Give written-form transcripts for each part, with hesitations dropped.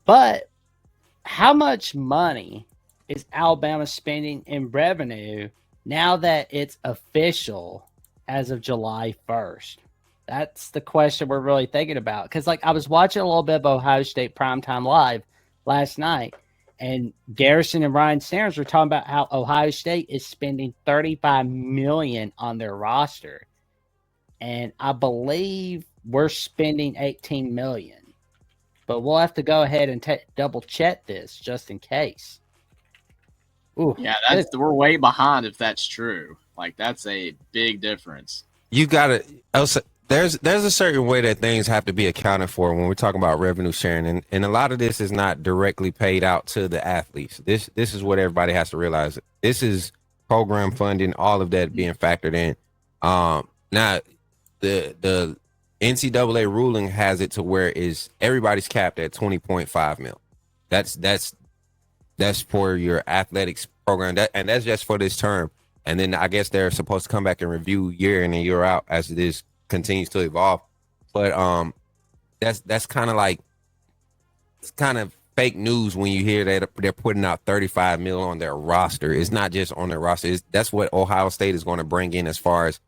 But how much money is Alabama spending in revenue now that it's official as of July 1st? That's the question we're really thinking about. Because, like, I was watching a little bit of Ohio State Primetime Live last night, and Garrison and Ryan Sanders were talking about how Ohio State is spending $35 million on their roster. And I believe we're spending $18 million. But we'll have to go ahead and double check this just in case. Ooh, yeah, we're way behind if that's true. Like, that's a big difference. You got to there's a certain way that things have to be accounted for when we're talking about revenue sharing, and a lot of this is not directly paid out to the athletes. This is what everybody has to realize. This is program funding, all of that being factored in. Now the NCAA ruling has it to where is everybody's capped at 20.5 mil. That's for your athletics program, and that's just for this term. And then I guess they're supposed to come back and review year in and year out as this continues to evolve. But that's kind of like, it's kind of fake news when you hear that they're putting out 35 mil on their roster. It's not just on their roster. That's what Ohio State is going to bring in as far as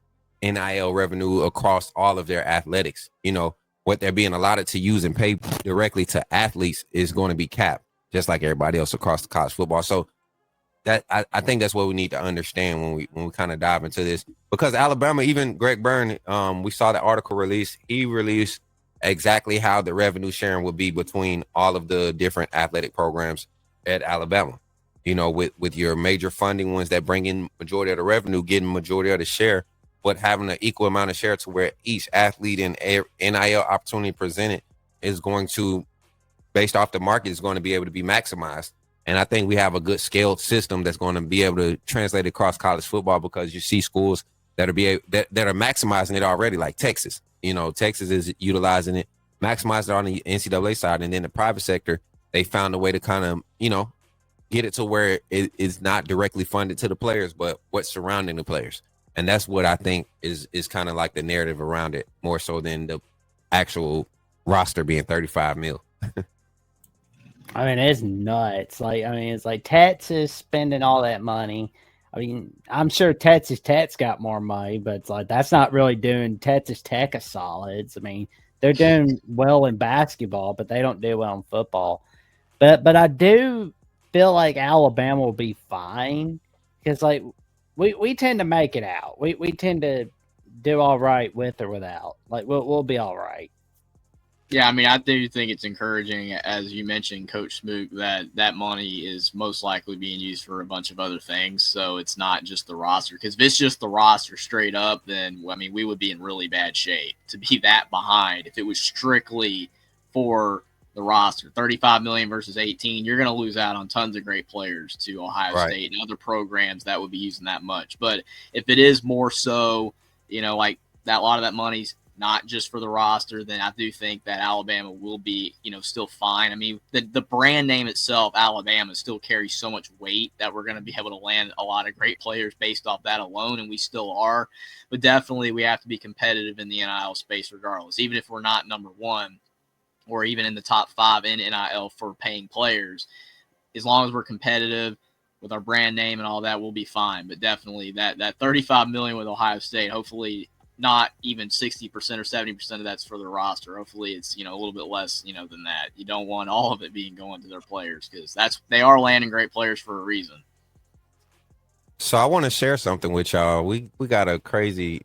NIL revenue across all of their athletics. You know, what they're being allotted to use and pay directly to athletes is going to be capped, just like everybody else across the college football. So that I think that's what we need to understand when we kind of dive into this, because Alabama, even Greg Byrne, we saw the article release. He released exactly how the revenue sharing would be between all of the different athletic programs at Alabama. You know, with your major funding ones that bring in majority of the revenue, getting majority of the share, but having an equal amount of share to where each athlete and NIL opportunity presented is going to, based off the market, is going to be able to be maximized. And I think we have a good scaled system that's going to be able to translate across college football, because you see schools that are maximizing it already, like Texas. You know, Texas is utilizing it, maximized it on the NCAA side, and then the private sector, they found a way to kind of, you know, get it to where it is not directly funded to the players, but what's surrounding the players. And that's what I think is kind of like the narrative around it, more so than the actual roster being 35 mil. I mean, it's nuts. Like, I mean, it's like Texas spending all that money. I mean, I'm sure Texas Tech's got more money, but it's like that's not really doing Texas Tech a solids. I mean, they're doing well in basketball, but they don't do well in football. But I do feel like Alabama will be fine, because like we tend to make it out. We tend to do all right with or without. Like we'll be all right. Yeah, I mean, I do think it's encouraging, as you mentioned, Coach Smook, that money is most likely being used for a bunch of other things. So it's not just the roster. Because if it's just the roster straight up, then, I mean, we would be in really bad shape to be that behind. If it was strictly for the roster, 35 million versus 18, you're going to lose out on tons of great players to Ohio State and other programs that would be using that much. But if it is more so, you know, like that, a lot of that money's not just for the roster, then I do think that Alabama will be, you know, still fine. I mean, the brand name itself, Alabama, still carries so much weight that we're going to be able to land a lot of great players based off that alone, and we still are. But definitely we have to be competitive in the NIL space regardless, even if we're not number one or even in the top 5 in NIL for paying players. As long as we're competitive with our brand name and all that, we'll be fine. But definitely that 35 million with Ohio State, hopefully not even 60% or 70% of that's for the roster. Hopefully it's, you know, a little bit less, you know, than that. You don't want all of it being going to their players, because they are landing great players for a reason. So I want to share something with y'all. We got a crazy,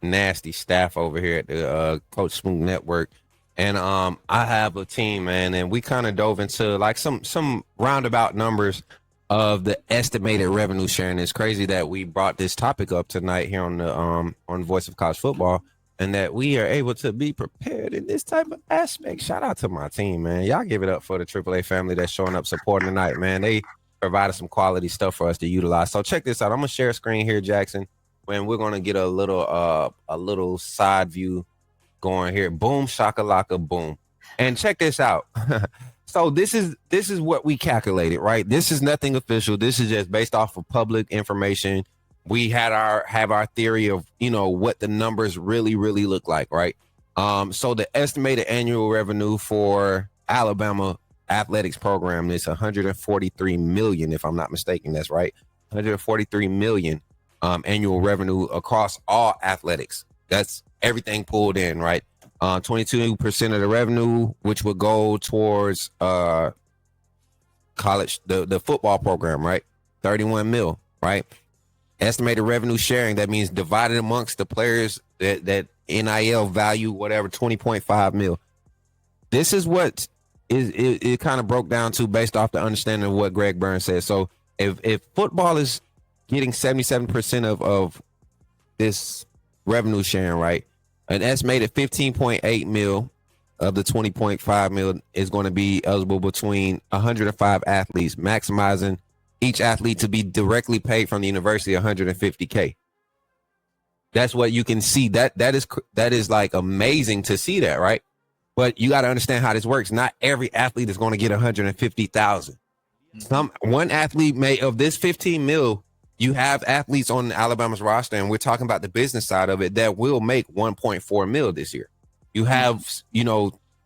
nasty staff over here at the Coach Smook Network. And I have a team, man, and we kind of dove into like some roundabout numbers of the estimated revenue sharing. It's crazy that we brought this topic up tonight here on the on Voice of College Football, and that we are able to be prepared in this type of aspect. Shout out to my team, man. Y'all give it up for the AAA family that's showing up supporting tonight, man. They provided some quality stuff for us to utilize. So check this out. I'm gonna share a screen here, Jackson, when we're gonna get a little side view going here. Boom, shakalaka, boom. And check this out. So this is what we calculated, right? This is nothing official. This is just based off of public information. We have our theory of, you know, what the numbers really look like, right? So the estimated annual revenue for Alabama athletics program is 143 million, if I'm not mistaken. That's right, 143 million annual revenue across all athletics. That's everything pulled in, right? 22% of the revenue, which would go towards college, the football program, right? 31 mil, right? Estimated revenue sharing, that means divided amongst the players that NIL value, whatever, 20.5 mil. This is what it kind of broke down to based off the understanding of what Greg Burns said. So if football is getting 77% of this revenue sharing, right, an estimated 15.8 mil of the 20.5 mil is going to be eligible between 105 athletes, maximizing each athlete to be directly paid from the university $150K. That's what you can see. That is like amazing to see that, right? But you got to understand how this works. Not every athlete is going to get 150,000. One athlete may, of this 15 mil, you have athletes on Alabama's roster, and we're talking about the business side of it, that will make 1.4 mil this year. You have,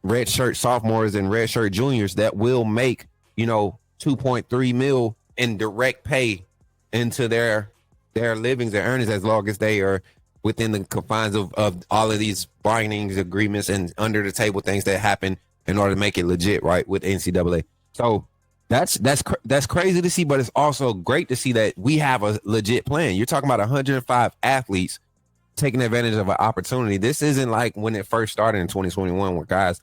red shirt sophomores and red shirt juniors that will make, 2.3 mil in direct pay into their livings and earnings, as long as they are within the confines of all of these bargaining agreements and under the table things that happen in order to make it legit, right, with NCAA. So that's crazy to see, but it's also great to see that we have a legit plan. You're talking about 105 athletes taking advantage of an opportunity. This isn't like when it first started in 2021, where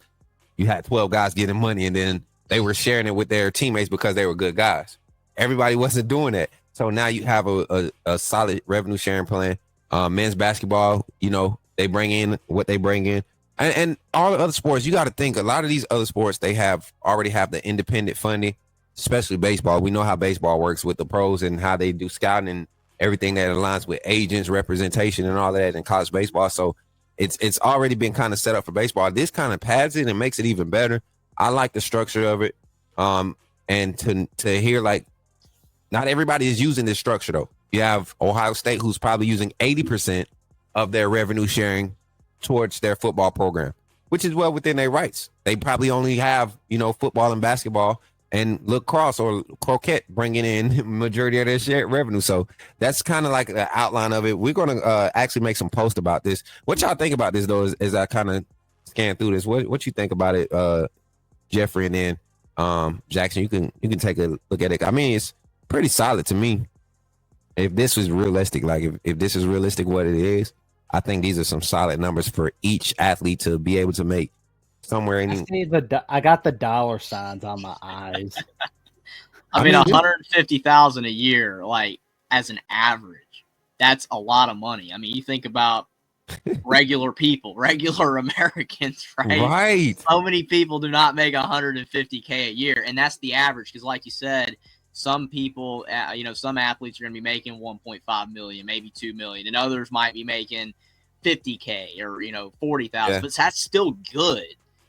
you had 12 guys getting money and then they were sharing it with their teammates because they were good guys. Everybody wasn't doing that. So now you have a solid revenue sharing plan. Men's basketball, they bring in what they bring in. And all the other sports, you got to think, a lot of these other sports, they already have the independent funding, especially baseball. We know how baseball works with the pros and how they do scouting and everything that aligns with agents, representation, and all that in college baseball. So it's already been kind of set up for baseball. This kind of pads it and makes it even better. I like the structure of it. And to hear, like, not everybody is using this structure, though. You have Ohio State, who's probably using 80% of their revenue sharing towards their football program, which is well within their rights. They probably only have, football and basketball and lacrosse or croquet bringing in majority of their shared revenue. So that's kind of like the outline of it. We're going to actually make some posts about this. What y'all think about this, though, as I kind of scan through this? What you think about it, Jeffrey, and then Jackson? You can take a look at it. I mean, it's pretty solid to me. If this was realistic, like if this is realistic what it is, I think these are some solid numbers for each athlete to be able to make somewhere in. I got the dollar signs on my eyes. I mean 150,000 a year, like, as an average, that's a lot of money. I mean, you think about regular people, regular Americans, right? Right. So many people do not make 150K a year, and that's the average. Because, like you said, some people, some athletes are going to be making 1.5 million, maybe 2 million, and others might be making 50K or 40,000. Yeah. But that's still good,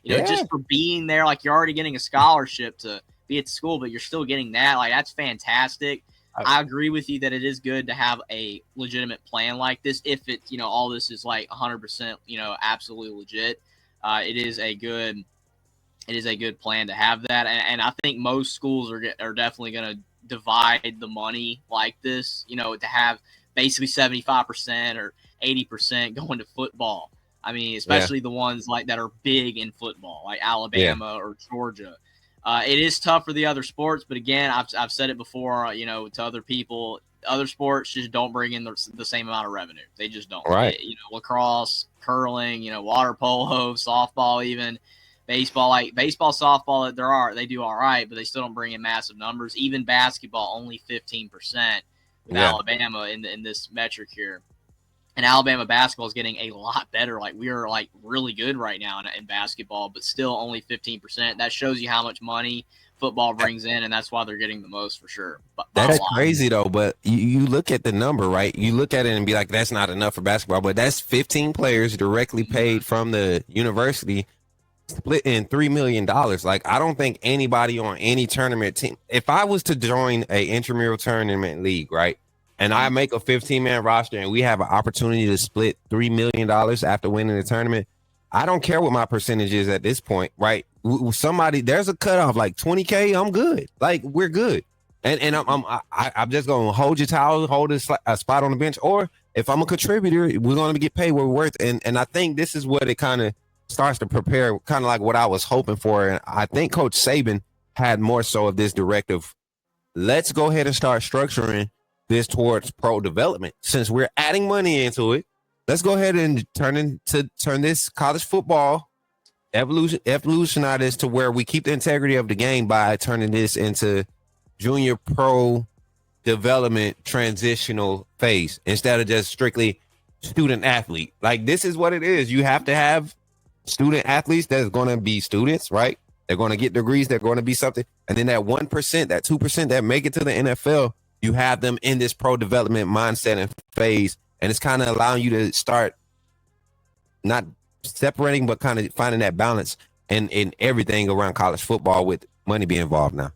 just for being there. Like, you're already getting a scholarship to be at the school, but you're still getting that. Like, that's fantastic. I agree with you that it is good to have a legitimate plan like this. If it, all this is like 100%, absolutely legit, it is a good plan to have that. And I think most schools are definitely going to divide the money like this, to have basically 75% or 80% going to football. I mean, especially the ones like that are big in football, like Alabama or Georgia. It is tough for the other sports, but again, I've said it before, to other people, other sports just don't bring in the same amount of revenue. They just don't. Right. Lacrosse, curling, water polo, softball, even baseball, like baseball, softball, they do all right, but they still don't bring in massive numbers. Even basketball, only 15% with Alabama in this metric here. And Alabama basketball is getting a lot better. Like, we are like really good right now in basketball, but still only 15%. That shows you how much money football brings in, and that's why they're getting the most for sure. That's crazy though. But you look at the number, right? You look at it and be like, that's not enough for basketball. But that's 15 players directly paid from the university, split in $3 million. Like, I don't think anybody on any tournament team, if I was to join a intramural tournament league, right, and I make a 15-man roster and we have an opportunity to split $3 million after winning the tournament, I don't care what my percentage is at this point, right? somebody, there's a cutoff like 20K. I'm good. Like we're good. And I'm just gonna hold your towel, hold a spot on the bench, or if I'm a contributor, we're gonna get paid what we're worth. And I think this is what it kind of starts to prepare, kind of like what I was hoping for. And I think Coach Saban had more so of this directive. Let's go ahead and start structuring this towards pro development. Since we're adding money into it, let's go ahead and turn this college football evolutionize this to where we keep the integrity of the game by turning this into junior pro development transitional phase instead of just strictly student athlete. Like this is what it is. You have to have student athletes that's going to be students, right? They're going to get degrees. They're going to be something. And then that 1%, that 2% that make it to the NFL, you have them in this pro development mindset and phase. And it's kind of allowing you to start not separating, but kind of finding that balance in everything around college football with money being involved now.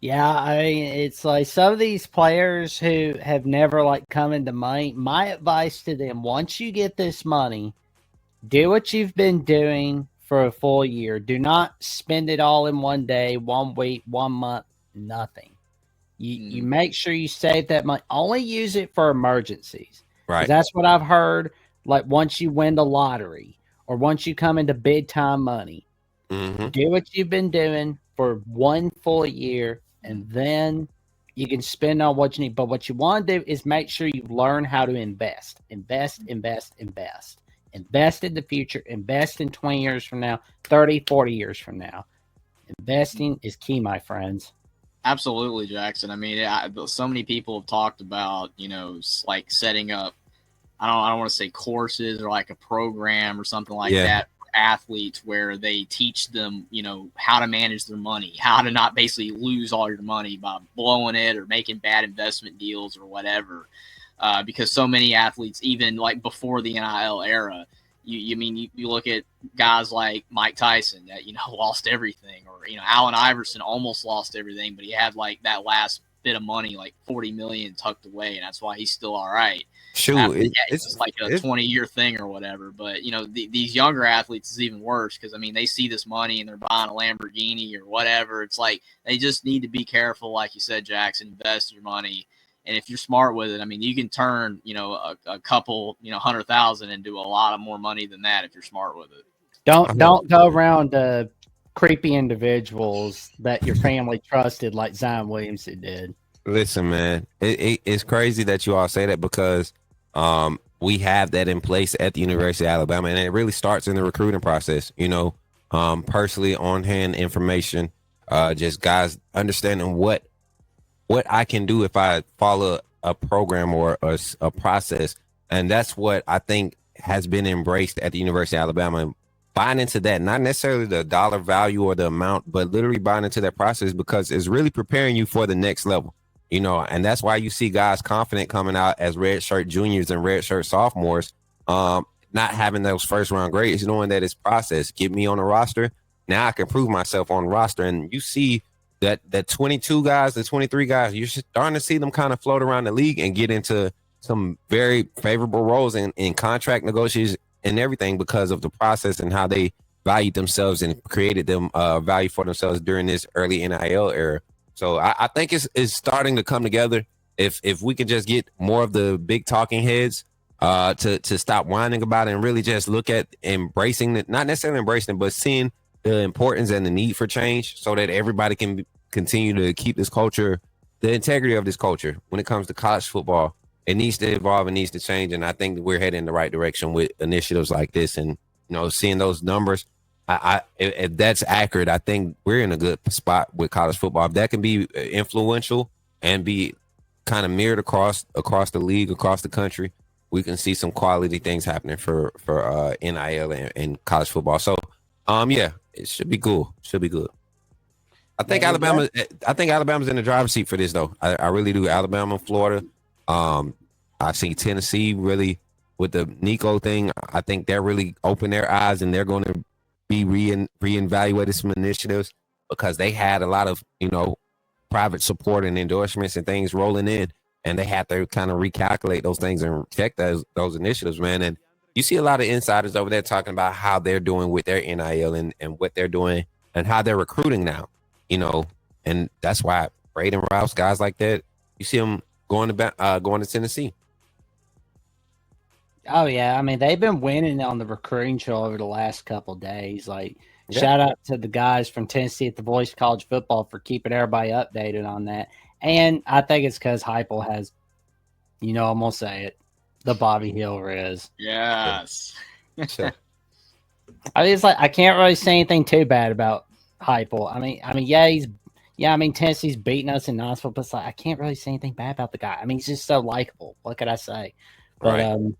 Yeah, I mean, it's like some of these players who have never like come into money. My advice to them: once you get this money, do what you've been doing for a full year. Do not spend it all in one day, 1 week, 1 month, nothing. You make sure you save that money. Only use it for emergencies. Right. That's what I've heard. Like once you win the lottery or once you come into big time money, do what you've been doing for 1 full year, and then you can spend on what you need. But what you want to do is make sure you learn how to invest. Invest in the future. Invest in 20 years from now, 30, 40 years from now. Investing is key, my friends. Absolutely, Jackson. I mean, so many people have talked about, like setting up, I don't want to say courses or like a program or something like that for athletes where they teach them, how to manage their money, how to not basically lose all your money by blowing it or making bad investment deals or whatever. Because so many athletes, even like before the NIL era, you look at guys like Mike Tyson that, lost everything, or, Allen Iverson almost lost everything, but he had like that last bit of money, like 40 million tucked away. And that's why he's still all right. Shoot, it's like a 20-year thing or whatever. But, these younger athletes is even worse because, they see this money and they're buying a Lamborghini or whatever. It's like they just need to be careful. Like you said, Jackson, invest your money. And if you're smart with it, you can turn, a couple, 100,000 into a lot of more money than that if you're smart with it. Don't go around creepy individuals that your family trusted like Zion Williamson did. Listen, man, it's crazy that you all say that because we have that in place at the University of Alabama, and it really starts in the recruiting process. Personally on-hand information, just guys understanding what I can do if I follow a program or a process. And that's what I think has been embraced at the University of Alabama. Buying into that, not necessarily the dollar value or the amount, but literally buying into that process because it's really preparing you for the next level. And that's why you see guys confident coming out as redshirt juniors and redshirt sophomores, not having those first round grades, knowing that it's process. Get me on the roster. Now I can prove myself on the roster. And you see that 22 guys, the 23 guys, you're starting to see them kind of float around the league and get into some very favorable roles in contract negotiations and everything because of the process and how they valued themselves and created them value for themselves during this early NIL era. So I think it's starting to come together. If we could just get more of the big talking heads to stop whining about it and really just look at embracing it, not necessarily embracing it, but seeing the importance and the need for change so that everybody can continue to keep this culture, the integrity of this culture when it comes to college football. It needs to evolve and needs to change. And I think we're heading in the right direction with initiatives like this and, seeing those numbers. If that's accurate, I think we're in a good spot with college football. If that can be influential and be kind of mirrored across the league, across the country, we can see some quality things happening for NIL and college football. So, it should be cool. Should be good. I think Alabama's in the driver's seat for this, though. I really do. Alabama, Florida. I see Tennessee really with the Nico thing. I think they're really open their eyes and they're going to be reevaluating some initiatives because they had a lot of, private support and endorsements and things rolling in, and they had to kind of recalculate those things and check those initiatives, man. And You see a lot of insiders over there talking about how they're doing with their NIL and what they're doing and how they're recruiting now, and that's why Braden Rouse, guys like that, you see them going to Tennessee. Oh yeah, I mean they've been winning on the recruiting trail over the last couple of days. Like, Yeah. shout out to the guys from Tennessee at the Voice of College Football for keeping everybody updated on that. And I think it's because Heupel has, I'm gonna say it, the Bobby Hill Riz. Yes. So, I mean, it's like I can't really say anything too bad about Heupel. I mean, Tennessee's beating us in Knoxville, but it's like I can't really say anything bad about the guy. I mean, he's just so likable. What could I say? But right.